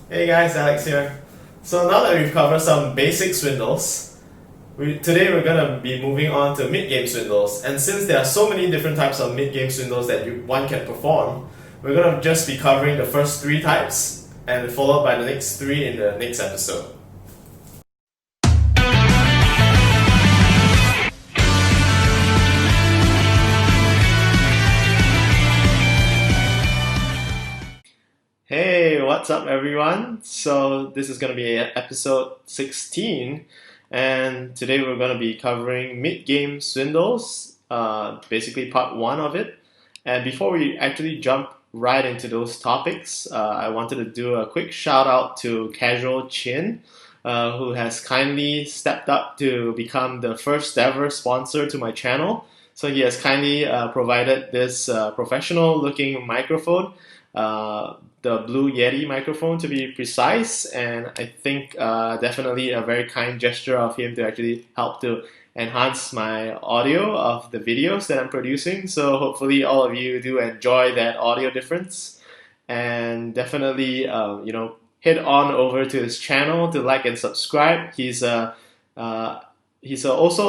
Hey guys, Alex here. So now that we've covered some basic swindles, today we're gonna be moving on to mid-game swindles. And since there are so many different types of mid-game swindles that one can perform, we're gonna just be covering the first three types and followed by the next three in the next episode. Hey, what's up, everyone? So, this is going to be episode 16, and today we're going to be covering mid-game swindles, basically part one of it. And before we actually jump right into those topics, I wanted to do a quick shout out to Casual Chin, who has kindly stepped up to become the first ever sponsor to my channel. So, he has kindly provided this professional looking microphone. The Blue Yeti microphone to be precise, and I think definitely a very kind gesture of him to actually help to enhance my audio of the videos that I'm producing. So hopefully all of you do enjoy that audio difference, and definitely head on over to his channel to like and subscribe. He's also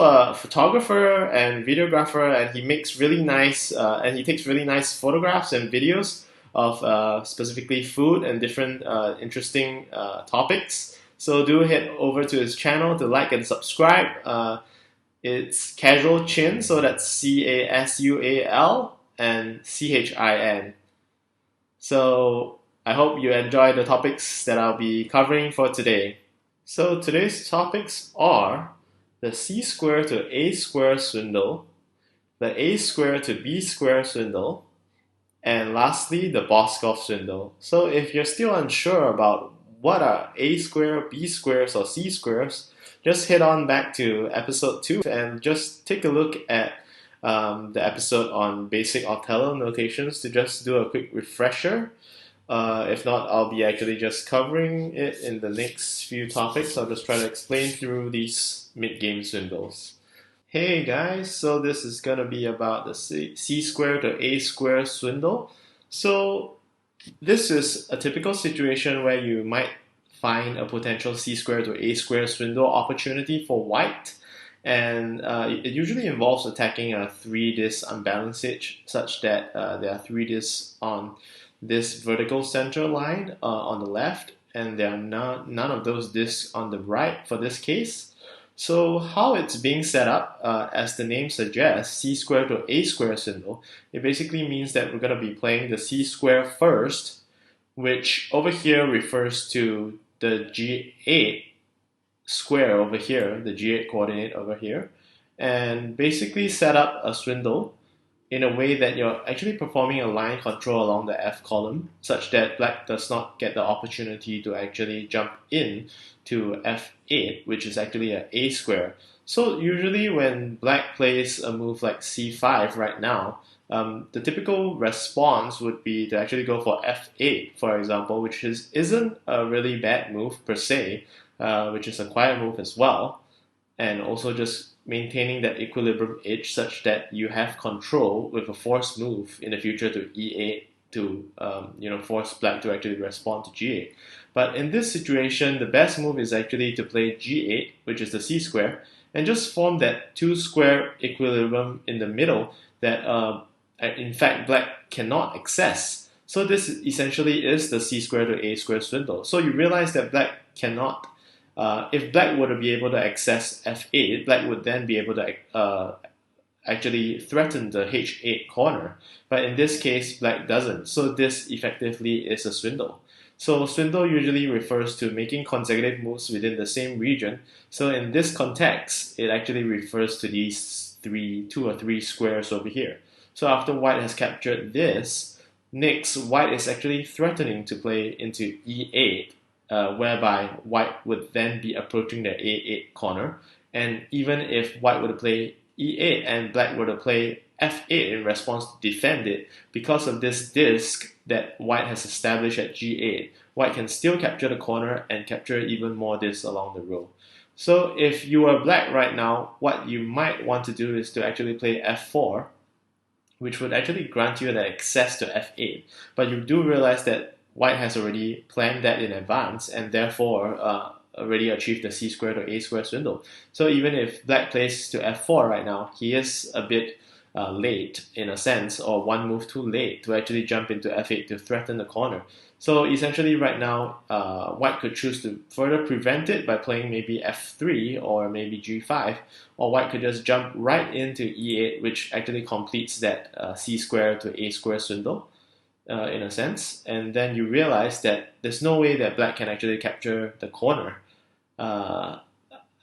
a photographer and videographer, and he makes really nice and he takes really nice photographs and videos of specifically food and different interesting topics. So do head over to his channel to like and subscribe. It's Casual Chin, so that's Casual and Chin. So I hope you enjoy the topics that I'll be covering for today. So today's topics are the C square to A square swindle, the A square to B square swindle, and lastly, the Boscov Swindle. So if you're still unsure about what are A square, B squares, or C squares, just head on back to episode 2 and just take a look at the episode on basic Othello notations to just do a quick refresher. If not, I'll be actually just covering it in the next few topics. I'll just try to explain through these mid-game swindles. Hey guys, so this is going to be about the C square to A square swindle. So this is a typical situation where you might find a potential C square to A square swindle opportunity for white. And it usually involves attacking a 3-disc unbalanced such that there are 3 discs on this vertical center line on the left, and there are none of those discs on the right for this case. So how it's being set up, as the name suggests, C square to A square swindle, it basically means that we're going to be playing the C square first, which over here refers to the G8 square over here, the G8 coordinate over here, and basically set up a swindle in a way that you're actually performing a line control along the F column, such that black does not get the opportunity to actually jump in to F8, which is actually an A square. So usually when black plays a move like C5 right now, the typical response would be to actually go for F8, for example, which isn't a really bad move per se, which is a quiet move as well, and also just maintaining that equilibrium edge such that you have control with a forced move in the future to E8 to force black to actually respond to G8. But in this situation, the best move is actually to play G8, which is the C square, and just form that 2 square equilibrium in the middle that in fact black cannot access. So this essentially is the C square to A square swindle. So you realize that black cannot if black were to be able to access F8, black would then be able to actually threaten the H8 corner. But in this case, black doesn't. So this effectively is a swindle. So swindle usually refers to making consecutive moves within the same region. So in this context, it actually refers to these 2 or 3 squares over here. So after white has captured this, next white is actually threatening to play into E8. Whereby white would then be approaching the A8 corner, and even if white were to play E8 and black were to play F8 in response to defend it, because of this disc that white has established at G8, white can still capture the corner and capture even more discs along the row. So if you are black right now, what you might want to do is to actually play F4, which would actually grant you the access to F8, but you do realize that white has already planned that in advance and therefore already achieved the c square to a square swindle. So even if black plays to f4 right now, he is a bit late in a sense, or one move too late to actually jump into f8 to threaten the corner. So essentially right now, white could choose to further prevent it by playing maybe f3 or maybe g5, or white could just jump right into e8, which actually completes that c square to a square swindle in a sense. And then you realize that there's no way that black can actually capture the corner.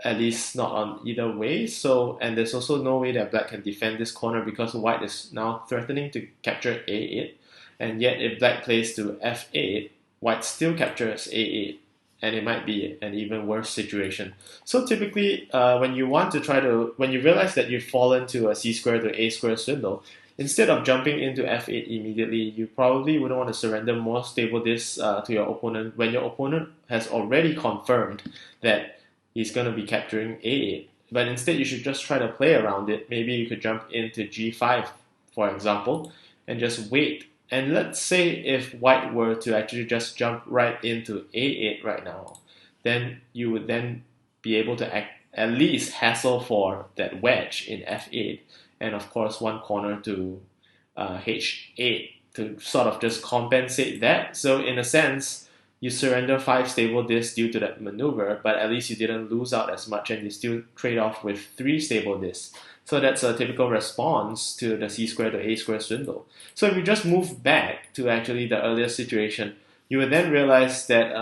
At least not on either way. So, and there's also no way that black can defend this corner because white is now threatening to capture a8. And yet, if black plays to f8, white still captures a8, and it might be an even worse situation. So typically, when you realize that you've fallen to a c square to a square swindle, instead of jumping into f8 immediately, you probably wouldn't want to surrender more stable discs to your opponent when your opponent has already confirmed that he's going to be capturing a8. But instead, you should just try to play around it. Maybe you could jump into g5, for example, and just wait. And let's say if white were to actually just jump right into a8 right now, then you would then be able to at least hassle for that wedge in f8, and of course one corner to h8 to sort of just compensate that. So in a sense, you surrender 5 stable discs due to that maneuver, but at least you didn't lose out as much and you still trade off with 3 stable discs. So that's a typical response to the c square to a square swindle. So if you just move back to actually the earlier situation, you will then realize that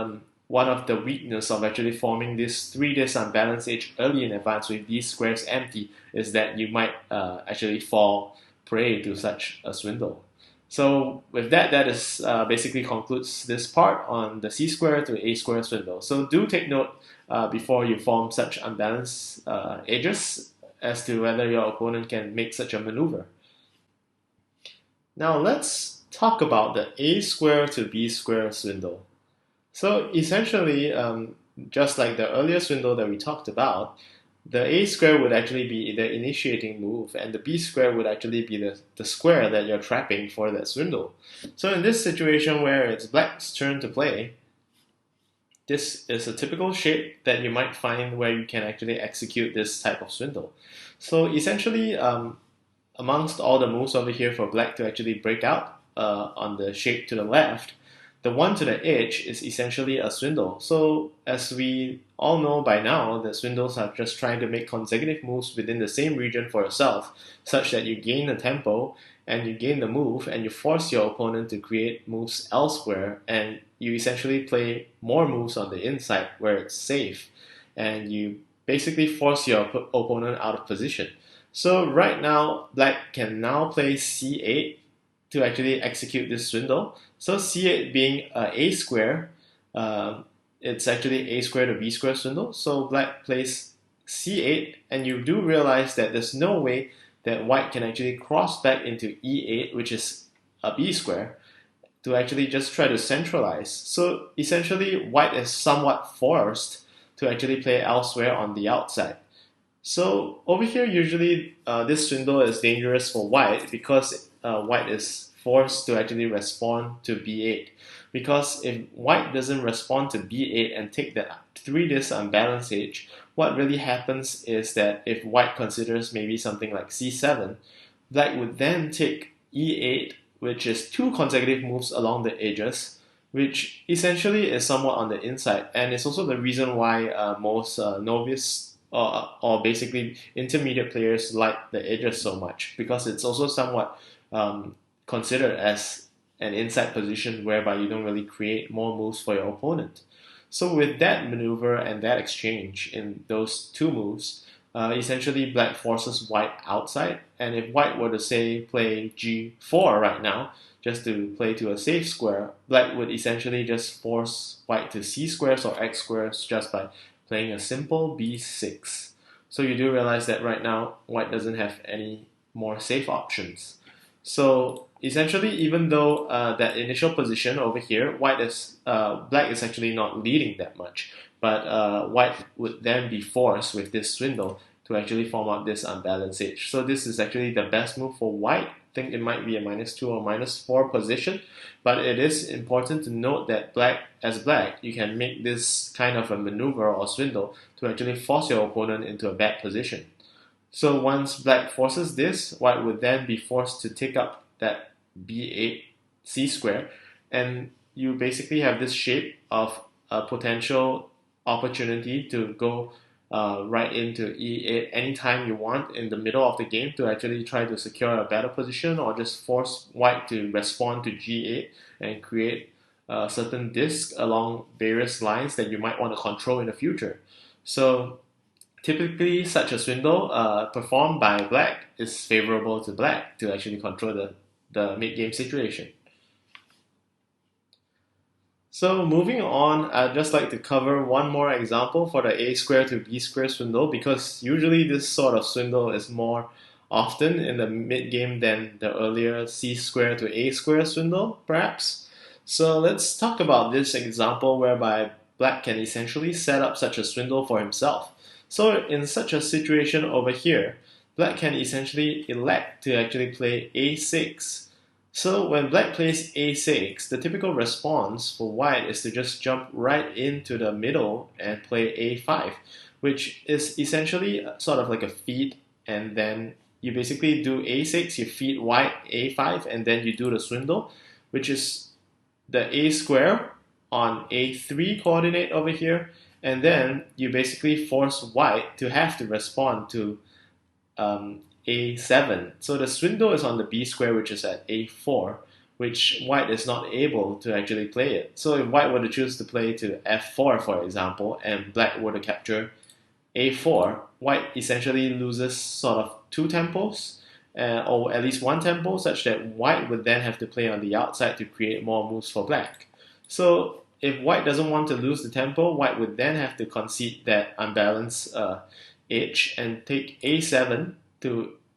one of the weakness of actually forming this 3 disc unbalanced edge early in advance with these squares empty is that you might actually fall prey to such a swindle. So with that is basically concludes this part on the c square to a square swindle. So do take note before you form such unbalanced edges as to whether your opponent can make such a maneuver. Now let's talk about the a square to b square swindle. So essentially, just like the earlier swindle that we talked about, the a square would actually be the initiating move, and the b square would actually be the square that you're trapping for that swindle. So in this situation where it's black's turn to play, this is a typical shape that you might find where you can actually execute this type of swindle. So essentially, amongst all the moves over here for black to actually break out on the shape to the left, the one to the edge is essentially a swindle. So as we all know by now, the swindles are just trying to make consecutive moves within the same region for yourself, such that you gain the tempo and you gain the move and you force your opponent to create moves elsewhere, and you essentially play more moves on the inside where it's safe, and you basically force your opponent out of position. So right now, black can now play c8 to actually execute this swindle. So c8 being a square, it's actually a square to b square swindle. So black plays c8, and you do realize that there's no way that white can actually cross back into e8, which is a b square, to actually just try to centralize. So essentially, white is somewhat forced to actually play elsewhere on the outside. So over here, usually this swindle is dangerous for white because white is forced to actually respond to b8. Because if white doesn't respond to b8 and take that 3 disc unbalanced edge, what really happens is that if white considers maybe something like c7, black would then take e8, which is 2 consecutive moves along the edges, which essentially is somewhat on the inside. And it's also the reason why most novice or basically intermediate players like the edges so much, because it's also somewhat considered as an inside position whereby you don't really create more moves for your opponent. So with that maneuver and that exchange in those 2 moves, essentially black forces white outside, and if white were to say play g4 right now, just to play to a safe square, black would essentially just force white to c squares or x squares just by playing a simple b6. So you do realize that right now white doesn't have any more safe options. So essentially, even though that initial position over here, black is actually not leading that much, but white would then be forced with this swindle to actually form out this unbalanced edge. So this is actually the best move for white think it might be a -2 or -4 position, but it is important to note that as black, you can make this kind of a maneuver or swindle to actually force your opponent into a bad position. So once black forces this, white would then be forced to take up that b8 c square, and you basically have this shape of a potential opportunity to go right into e8 anytime you want in the middle of the game to actually try to secure a better position, or just force white to respond to g8 and create a certain disk along various lines that you might want to control in the future. So typically, such a swindle performed by black is favorable to black to actually control the mid-game situation. So moving on, I'd just like to cover one more example for the a square to b square swindle, because usually this sort of swindle is more often in the mid-game than the earlier c square to a square swindle, perhaps. So let's talk about this example whereby black can essentially set up such a swindle for himself. So in such a situation over here, black can essentially elect to actually play a6. So when black plays a6, the typical response for white is to just jump right into the middle and play a5, which is essentially sort of like a feed, and then you basically do a6, you feed white a5, and then you do the swindle, which is the a square on a3 coordinate over here, and then you basically force white to have to respond to a7. So the swindle is on the b square, which is at a4, which white is not able to actually play it. So if white were to choose to play to f4, for example, and black were to capture a4, white essentially loses sort of two tempos, or at least one tempo, such that white would then have to play on the outside to create more moves for black. So if white doesn't want to lose the tempo, white would then have to concede that unbalanced edge and take a7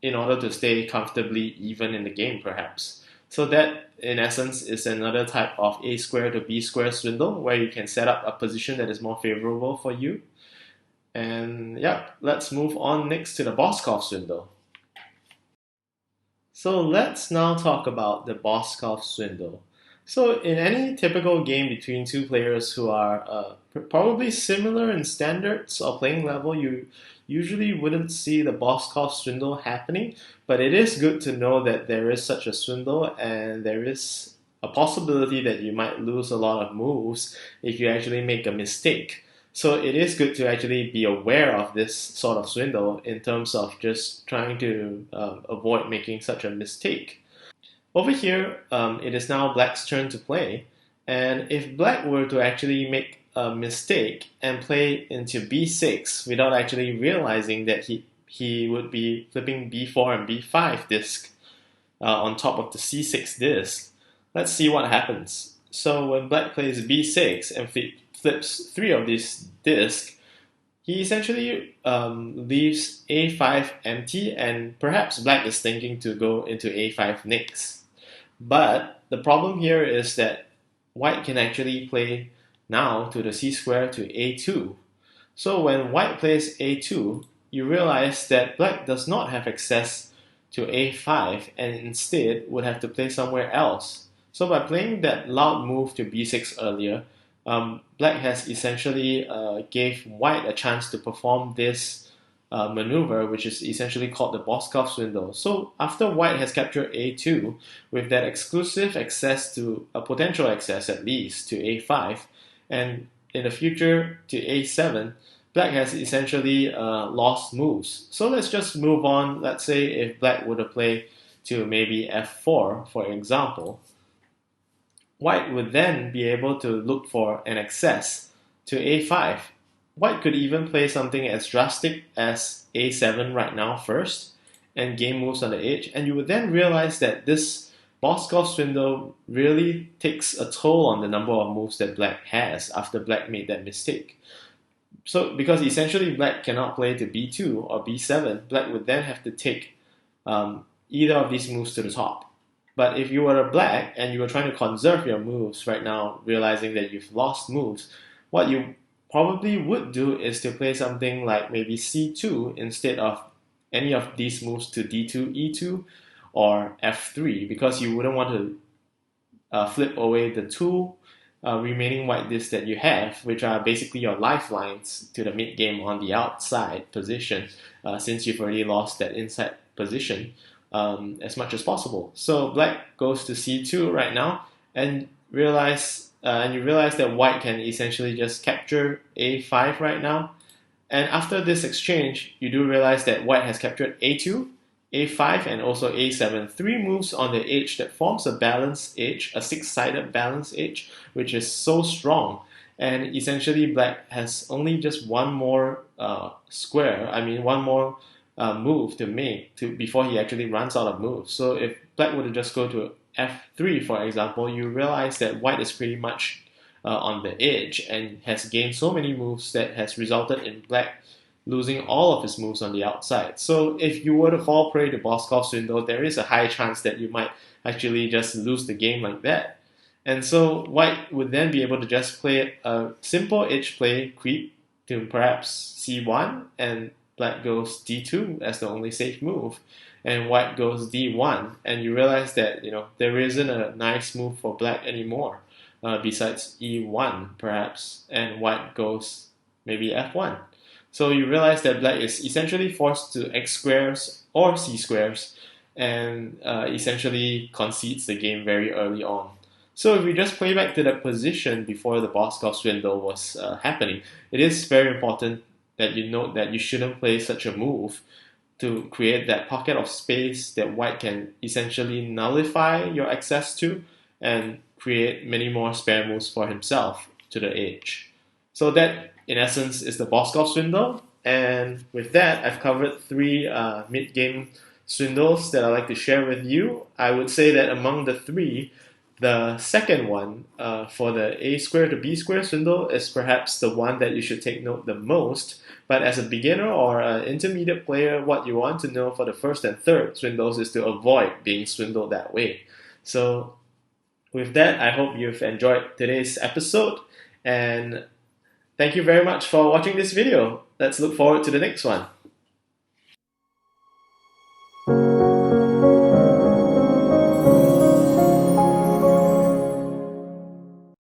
in order to stay comfortably even in the game, perhaps. So that, in essence, is another type of a square to b square swindle, where you can set up a position that is more favorable for you. And yeah, let's move on next to the Boscov swindle. So let's now talk about the Boscov swindle. So in any typical game between two players who are probably similar in standards or playing level, you usually wouldn't see the Boscov swindle happening, but it is good to know that there is such a swindle, and there is a possibility that you might lose a lot of moves if you actually make a mistake. So it is good to actually be aware of this sort of swindle in terms of just trying to avoid making such a mistake. Over here, it is now black's turn to play, and if black were to actually make a mistake and play into b6 without actually realizing that he would be flipping b4 and b5 disc on top of the c6 disc, let's see what happens. So when black plays b6 and flips three of these discs, he essentially leaves a5 empty, and perhaps black is thinking to go into a5 next. But the problem here is that white can actually play now to the c square to a2. So when white plays a2, you realize that black does not have access to a5 and instead would have to play somewhere else. So by playing that loud move to b6 earlier, black has essentially gave white a chance to perform this maneuver, which is essentially called the Boscov swindle. So after white has captured a2 with that exclusive access to a potential access at least to a5, and in the future to a7, black has essentially lost moves. So let's just move on. Let's say if black were to play to maybe f4, for example, white would then be able to look for an access to a5. White could even play something as drastic as a7 right now first and gain moves on the edge, and you would then realize that this Boscov swindle really takes a toll on the number of moves that black has after black made that mistake. So because essentially black cannot play to b2 or b7, black would then have to take either of these moves to the top. But if you were a black and you were trying to conserve your moves right now, realizing that you've lost moves, what you probably would do is to play something like maybe c2 instead of any of these moves to d2, e2, or f3, because you wouldn't want to flip away the two remaining white discs that you have, which are basically your lifelines to the mid game on the outside position, since you've already lost that inside position as much as possible. So black goes to c2 right now, and you realize that white can essentially just capture a5 right now. And after this exchange, you do realize that white has captured a2, a5, and also a7. Three moves on the edge that forms a balanced edge, a six-sided balanced edge, which is so strong. And essentially, black has only just one more one more move to make before he actually runs out of moves. So if black were to just go to f3, for example, you realize that white is pretty much on the edge and has gained so many moves that has resulted in black losing all of his moves on the outside. So if you were to fall prey to Boscov Swindle, there is a high chance that you might actually just lose the game like that. And so white would then be able to just play a simple edge play creep to perhaps c1, and black goes d2 as the only safe move, and white goes d1, and you realize that there isn't a nice move for black anymore. Besides e1 perhaps, and white goes maybe f1. So you realize that black is essentially forced to x squares or c squares, and essentially concedes the game very early on. So if we just play back to the position before the Boscov Swindle was happening, it is very important that you note that you shouldn't play such a move to create that pocket of space that white can essentially nullify your access to and create many more spare moves for himself to the edge. So that, in essence, is the Boscov Swindle. And with that, I've covered three mid-game swindles that I'd like to share with you. I would say that among the three, the second one, for the a square to b square swindle, is perhaps the one that you should take note the most. But as a beginner or an intermediate player, what you want to know for the first and third swindles is to avoid being swindled that way. So with that, I hope you've enjoyed today's episode, and thank you very much for watching this video. Let's look forward to the next one.